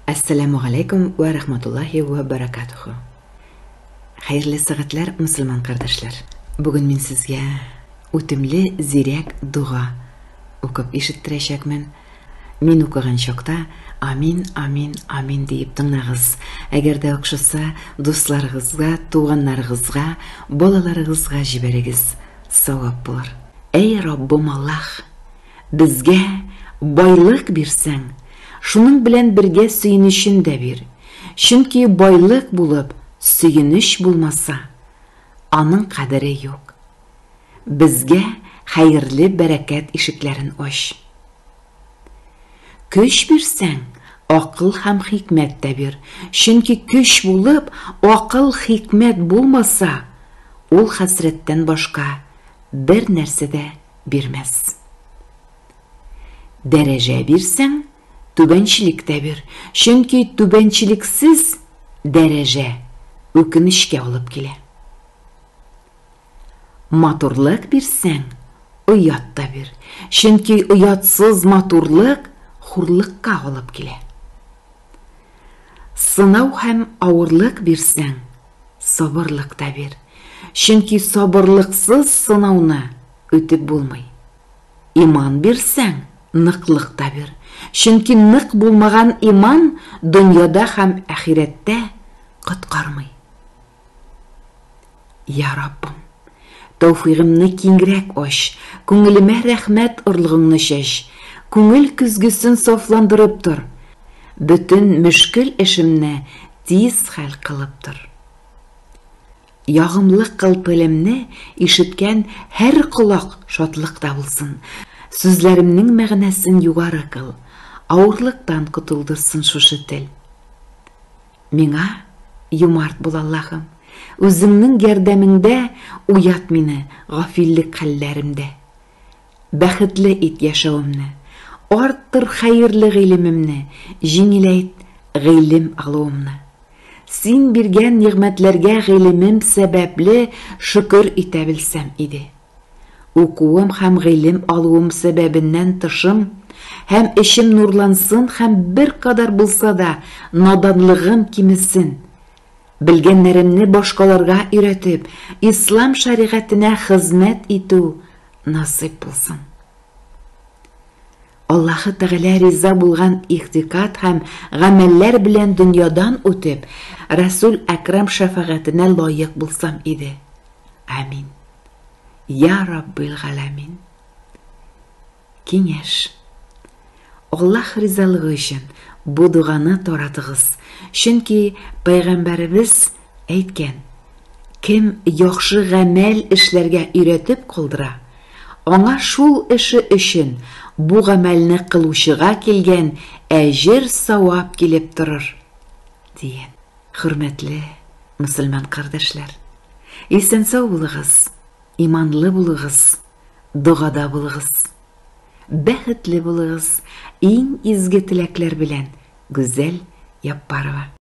Assalamu alaikum ve rahmetullahi ve barakatuhu. Hayırlı saatler Müslüman kardeşler. Bugün men sizge ötümlü zirek dua okup işittirecekmen. Men okugan şokta amin amin amin deyip tыңнагыз. Eğer de okşasa dostlarınızga, tuğanlarınızga, bolalarınızga жиберегез. Savap bulur. Ey Rabbim Allah, bizge baylık birsen, şunun bilen birge süyünüşün de bir. Çünkü baylık bulup süyünüş bulmasa, anın kaderi yok. Bizge hayırlı bereket işiklerin oş. Köş birsen, akıl hem hikmet de bir. Çünkü köş bulup akıl hikmet bulmasa, ol hasretten başka bir nerse de birmez. Derece birsen, tübençilik de bir. Çünkü tübençiliksiz derece ökünüşke olup gele. Maturluk birsen, uyat da bir. Çünkü uyatsız maturluk hurlukka olup gele. Sınav hem ağırlık birsen, sabırlık da bir. Çünkü sabırlıksız sınavını ötüp bulmay. İman birsen, nıklık da bir. Çünkü nık bulmagan iman dünyada hem ahirette kıtkarmay. Ya Rabbim, tevfiğimni kingrek oş, көңіліме рәхмәт ıрлığını şeş, көңіл küzgüsün soflandırıp dur, bütün müşkül işimni tiz hal kılıp dur. Yağımlı kılpılımni işitken her kulak şatlıkta bulsun. Sözlerimnin мәгънәсен yugarı kıl, ağırlıktan kutuldırsın şuşu til. Миңа юмарт bul Allah'ım, özüңнің gerdeminde uyat meni gafillik hallerimde. Бәхетле ит yaşawımni, arttır hayırlı g'ilimimni, jеңиләйт g'ilim alуымны. Sen birgen nimetlerge g'ilimim sebepli şükür ite bilsem idi. Okuum hem g'ilim alуым sebebinden tışım, hem eşim nurlansın, hem bir kadar bulsa da nadanlığım kimisin. Bilgenlerimni başkalarga üretip, İslam şariatine hizmet itu nasip bulsun. Allah'ı Teala riza bulgan ihtikat hem gameller bilen dünyadan ötüp, Resul Ekrem şefaatine layık bulsam idi. Amin. Ya Rabbil Alemin. Kengeş. Allah rizalığı için bu duanı toratığız. Çünkü Peygamberimiz aytken, kim yaxşı gamel işlerge üretip kıldıra, ona şul işi için bu gamelni kıluşıga kelgen ejir savap gelip durur, diyen. Hürmetli Müslüman kardeşler, esen sağ bulığız, imanlı bulığız, duada bulığız, bäxetli bulığız, en izgi tilekler bilen güzel yapparva.